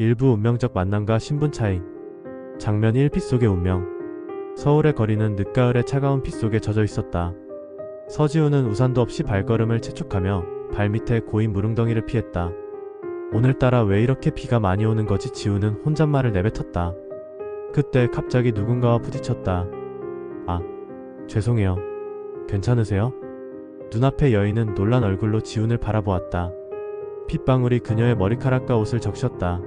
일부 운명적 만남과 신분 차이. 장면 1. 빗속의 운명. 서울의 거리는 늦가을의 차가운 빗 속에 젖어 있었다. 서지우는 우산도 없이 발걸음을 재촉하며 발밑에 고인 무릉덩이를 피했다. 오늘따라 왜 이렇게 비가 많이 오는 거지? 지우는 혼잣말을 내뱉었다. 그때 갑자기 누군가와 부딪혔다. 아, 죄송해요. 괜찮으세요? 눈앞의 여인은 놀란 얼굴로 지훈을 바라보았다. 핏방울이 그녀의 머리카락과 옷을 적셨다.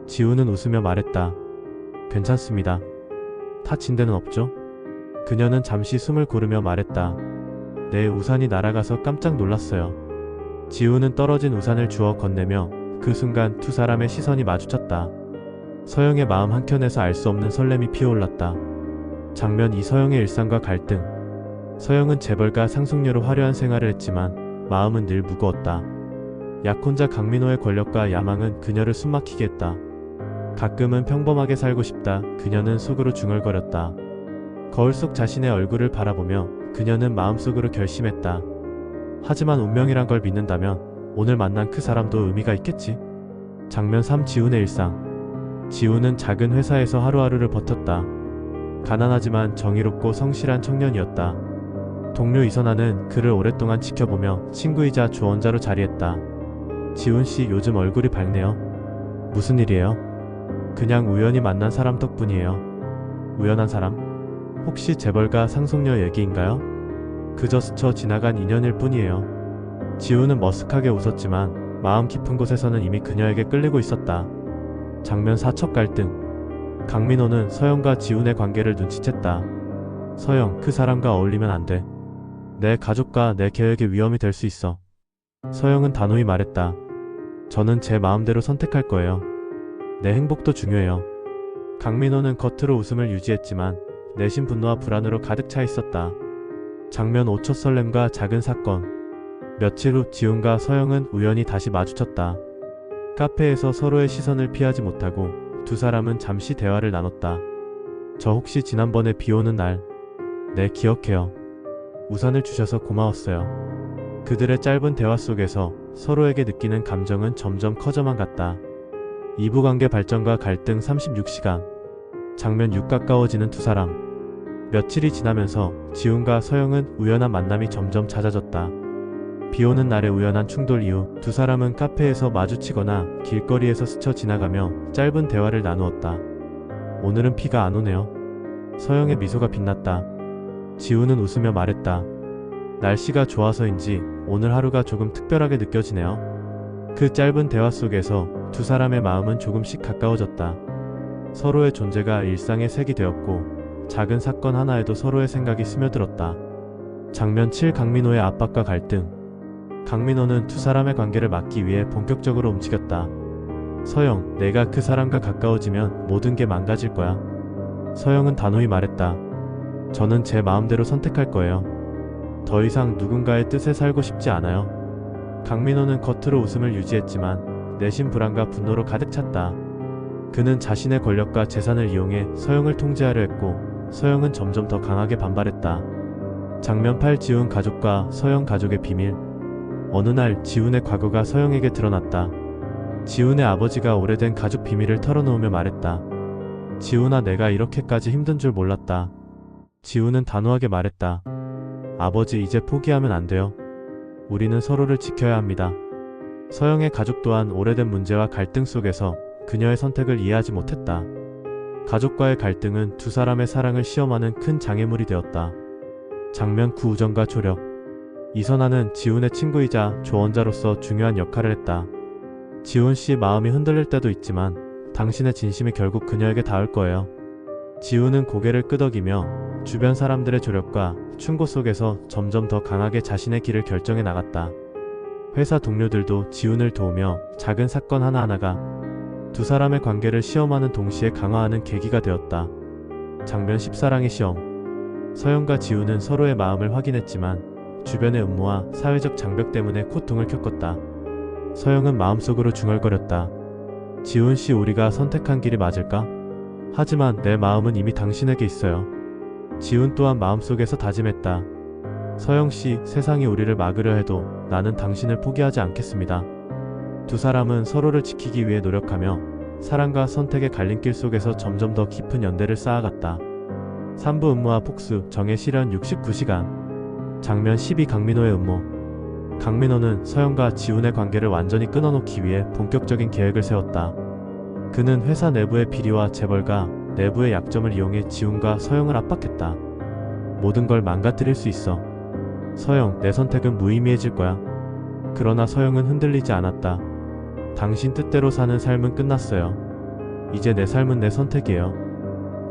지훈은 웃으며 말했다. 괜찮습니다. 다친 데는 없죠? 그녀는 잠시 숨을 고르며 말했다. 내 우산이 날아가서 깜짝 놀랐어요. 지훈은 떨어진 우산을 주워 건네며 그 순간 두 사람의 시선이 마주쳤다. 서영의 마음 한켠에서 알 수 없는 설렘이 피어올랐다. 장면 2. 서영의 일상과 갈등. 서영은 재벌가 상속녀로 화려한 생활을 했지만 마음은 늘 무거웠다. 약혼자 강민호의 권력과 야망은 그녀를 숨막히게 했다. 가끔은 평범하게 살고 싶다. 그녀는 속으로 중얼거렸다. 거울 속 자신의 얼굴을 바라보며 그녀는 마음속으로 결심했다. 하지만 운명이란 걸 믿는다면 오늘 만난 그 사람도 의미가 있겠지. 장면 3. 지훈의 일상. 지훈은 작은 회사에서 하루하루를 버텼다. 가난하지만 정의롭고 성실한 청년이었다. 동료 이선아는 그를 오랫동안 지켜보며 친구이자 조언자로 자리했다. 지훈씨, 요즘 얼굴이 밝네요. 무슨 일이에요? 그냥 우연히 만난 사람 덕분이에요. 우연한 사람? 혹시 재벌가 상속녀 얘기인가요? 그저 스쳐 지나간 인연일 뿐이에요. 지훈은 머쓱하게 웃었지만 마음 깊은 곳에서는 이미 그녀에게 끌리고 있었다. 장면 4. 첫 갈등. 강민호는 서영과 지훈의 관계를 눈치챘다. 서영, 그 사람과 어울리면 안 돼. 내 가족과 내 계획에 위험이 될 수 있어. 서영은 단호히 말했다. 저는 제 마음대로 선택할 거예요. 내 행복도 중요해요. 강민호는 겉으로 웃음을 유지했지만 내심 분노와 불안으로 가득 차 있었다. 장면 5. 첫 설렘과 작은 사건. 며칠 후 지훈과 서영은 우연히 다시 마주쳤다. 카페에서 서로의 시선을 피하지 못하고 두 사람은 잠시 대화를 나눴다. 저 혹시 지난번에 비 오는 날, 네, 기억해요. 우산을 주셔서 고마웠어요. 그들의 짧은 대화 속에서 서로에게 느끼는 감정은 점점 커져만 갔다. 이부관계 발전과 갈등 36시간. 장면 6. 가까워지는 두 사람. 며칠이 지나면서 지훈과 서영은 우연한 만남이 점점 잦아졌다. 비 오는 날의 우연한 충돌 이후 두 사람은 카페에서 마주치거나 길거리에서 스쳐 지나가며 짧은 대화를 나누었다. 오늘은 비가 안 오네요. 서영의 미소가 빛났다. 지훈은 웃으며 말했다. 날씨가 좋아서인지 오늘 하루가 조금 특별하게 느껴지네요. 그 짧은 대화 속에서 두 사람의 마음은 조금씩 가까워졌다. 서로의 존재가 일상의 색이 되었고 작은 사건 하나에도 서로의 생각이 스며들었다. 장면 7. 강민호의 압박과 갈등. 강민호는 두 사람의 관계를 막기 위해 본격적으로 움직였다. 서영, 내가 그 사람과 가까워지면 모든 게 망가질 거야. 서영은 단호히 말했다. 저는 제 마음대로 선택할 거예요. 더 이상 누군가의 뜻에 살고 싶지 않아요. 강민호는 겉으로 웃음을 유지했지만 내심 불안과 분노로 가득 찼다. 그는 자신의 권력과 재산을 이용해 서영을 통제하려 했고 서영은 점점 더 강하게 반발했다. 장면 8. 지훈 가족과 서영 가족의 비밀. 어느 날 지훈의 과거가 서영에게 드러났다. 지훈의 아버지가 오래된 가족 비밀을 털어놓으며 말했다. 지훈아, 내가 이렇게까지 힘든 줄 몰랐다. 지훈은 단호하게 말했다. 아버지, 이제 포기하면 안 돼요. 우리는 서로를 지켜야 합니다. 서영의 가족 또한 오래된 문제와 갈등 속에서 그녀의 선택을 이해하지 못했다. 가족과의 갈등은 두 사람의 사랑을 시험하는 큰 장애물이 되었다. 장면 9. 우정과 조력. 이선아는 지훈의 친구이자 조언자로서 중요한 역할을 했다. 지훈씨, 마음이 흔들릴 때도 있지만 당신의 진심이 결국 그녀에게 닿을 거예요. 지훈은 고개를 끄덕이며 주변 사람들의 조력과 충고 속에서 점점 더 강하게 자신의 길을 결정해 나갔다. 회사 동료들도 지훈을 도우며 작은 사건 하나하나가 두 사람의 관계를 시험하는 동시에 강화하는 계기가 되었다. 장면 10. 사랑의 시험. 서영과 지훈은 서로의 마음을 확인했지만 주변의 음모와 사회적 장벽 때문에 고통을 겪었다. 서영은 마음속으로 중얼거렸다. 지훈씨, 우리가 선택한 길이 맞을까? 하지만 내 마음은 이미 당신에게 있어요. 지훈 또한 마음속에서 다짐했다. 서영씨, 세상이 우리를 막으려 해도 나는 당신을 포기하지 않겠습니다. 두 사람은 서로를 지키기 위해 노력하며 사랑과 선택의 갈림길 속에서 점점 더 깊은 연대를 쌓아갔다. 산부 음모와 복수, 정의 실현 69시간. 장면 12. 강민호의 음모. 강민호는 서영과 지훈의 관계를 완전히 끊어놓기 위해 본격적인 계획을 세웠다. 그는 회사 내부의 비리와 재벌가, 내부의 약점을 이용해 지훈과 서영을 압박했다. 모든 걸 망가뜨릴 수 있어. 서영, 내 선택은 무의미해질 거야. 그러나 서영은 흔들리지 않았다. 당신 뜻대로 사는 삶은 끝났어요. 이제 내 삶은 내 선택이에요.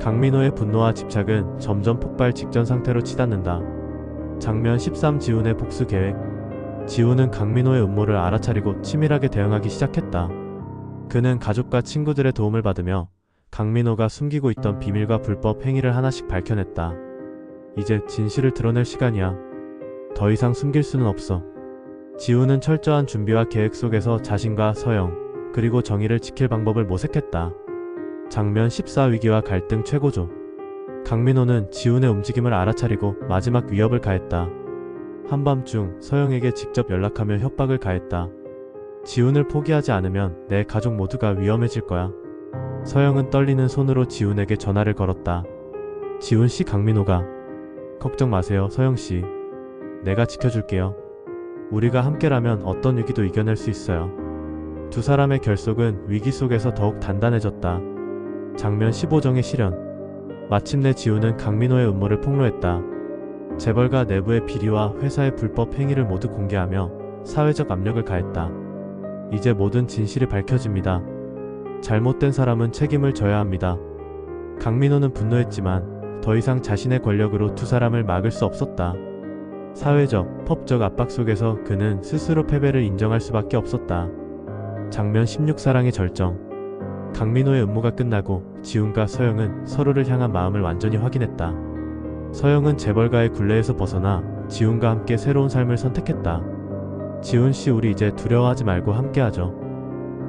강민호의 분노와 집착은 점점 폭발 직전 상태로 치닫는다. 장면 13. 지훈의 복수 계획. 지훈은 강민호의 음모를 알아차리고 치밀하게 대응하기 시작했다. 그는 가족과 친구들의 도움을 받으며 강민호가 숨기고 있던 비밀과 불법 행위를 하나씩 밝혀냈다. 이제 진실을 드러낼 시간이야. 더 이상 숨길 수는 없어. 지훈은 철저한 준비와 계획 속에서 자신과 서영, 그리고 정의를 지킬 방법을 모색했다. 장면 14. 위기와 갈등 최고조. 강민호는 지훈의 움직임을 알아차리고 마지막 위협을 가했다. 한밤중 서영에게 직접 연락하며 협박을 가했다. 지훈을 포기하지 않으면 내 가족 모두가 위험해질 거야. 서영은 떨리는 손으로 지훈에게 전화를 걸었다. 지훈씨, 강민호가. 걱정 마세요, 서영씨. 내가 지켜줄게요. 우리가 함께라면 어떤 위기도 이겨낼 수 있어요. 두 사람의 결속은 위기 속에서 더욱 단단해졌다. 장면 15. 정의 실현. 마침내 지훈은 강민호의 음모를 폭로했다. 재벌가 내부의 비리와 회사의 불법 행위를 모두 공개하며 사회적 압력을 가했다. 이제 모든 진실이 밝혀집니다. 잘못된 사람은 책임을 져야 합니다. 강민호는 분노했지만 더 이상 자신의 권력으로 두 사람을 막을 수 없었다. 사회적, 법적 압박 속에서 그는 스스로 패배를 인정할 수밖에 없었다. 장면 16. 사랑의 절정. 강민호의 음모가 끝나고 지훈과 서영은 서로를 향한 마음을 완전히 확인했다. 서영은 재벌가의 굴레에서 벗어나 지훈과 함께 새로운 삶을 선택했다. 지훈씨, 우리 이제 두려워하지 말고 함께하죠.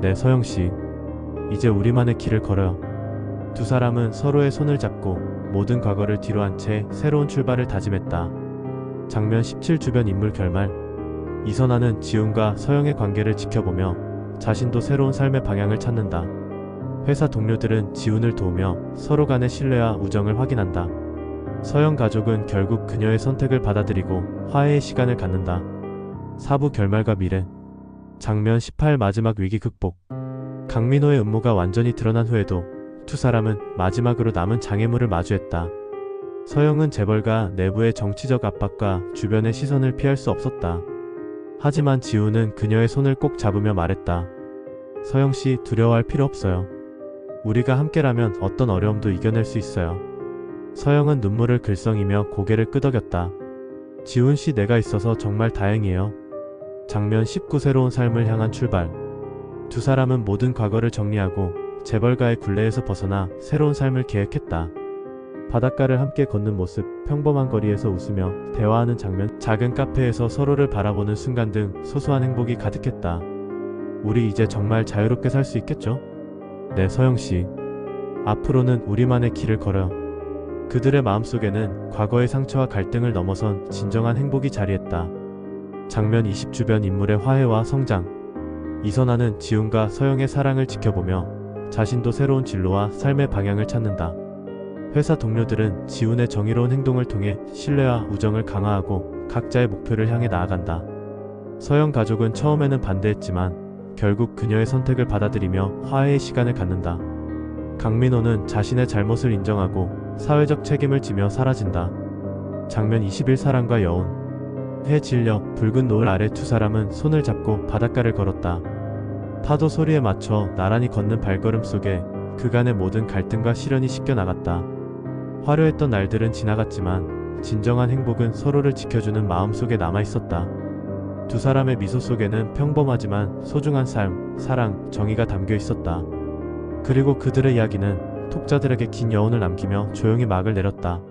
네, 서영씨. 이제 우리만의 길을 걸어요. 두 사람은 서로의 손을 잡고 모든 과거를 뒤로한 채 새로운 출발을 다짐했다. 장면 17. 주변 인물 결말. 이선아는 지훈과 서영의 관계를 지켜보며 자신도 새로운 삶의 방향을 찾는다. 회사 동료들은 지훈을 도우며 서로 간의 신뢰와 우정을 확인한다. 서영 가족은 결국 그녀의 선택을 받아들이고 화해의 시간을 갖는다. 사부 결말과 미래. 장면 18. 마지막 위기 극복. 강민호의 음모가 완전히 드러난 후에도 두 사람은 마지막으로 남은 장애물을 마주했다. 서영은 재벌가 내부의 정치적 압박과 주변의 시선을 피할 수 없었다. 하지만 지훈은 그녀의 손을 꼭 잡으며 말했다. 서영씨, 두려워할 필요 없어요. 우리가 함께라면 어떤 어려움도 이겨낼 수 있어요. 서영은 눈물을 글썽이며 고개를 끄덕였다. 지훈씨, 내가 있어서 정말 다행이에요. 장면 19. 새로운 삶을 향한 출발. 두 사람은 모든 과거를 정리하고 재벌가의 굴레에서 벗어나 새로운 삶을 계획했다. 바닷가를 함께 걷는 모습, 평범한 거리에서 웃으며 대화하는 장면, 작은 카페에서 서로를 바라보는 순간 등 소소한 행복이 가득했다. 우리 이제 정말 자유롭게 살 수 있겠죠? 네, 서영씨. 앞으로는 우리만의 길을 걸어요. 그들의 마음속에는 과거의 상처와 갈등을 넘어선 진정한 행복이 자리했다. 장면 20. 주변 인물의 화해와 성장. 이선아는 지훈과 서영의 사랑을 지켜보며 자신도 새로운 진로와 삶의 방향을 찾는다. 회사 동료들은 지훈의 정의로운 행동을 통해 신뢰와 우정을 강화하고 각자의 목표를 향해 나아간다. 서영 가족은 처음에는 반대했지만 결국 그녀의 선택을 받아들이며 화해의 시간을 갖는다. 강민호는 자신의 잘못을 인정하고 사회적 책임을 지며 사라진다. 장면 21. 사랑과 여운. 해 질려 붉은 노을 아래 두 사람은 손을 잡고 바닷가를 걸었다. 파도 소리에 맞춰 나란히 걷는 발걸음 속에 그간의 모든 갈등과 시련이 씻겨나갔다. 화려했던 날들은 지나갔지만 진정한 행복은 서로를 지켜주는 마음 속에 남아있었다. 두 사람의 미소 속에는 평범하지만 소중한 삶, 사랑, 정의가 담겨 있었다. 그리고 그들의 이야기는 독자들에게 긴 여운을 남기며 조용히 막을 내렸다.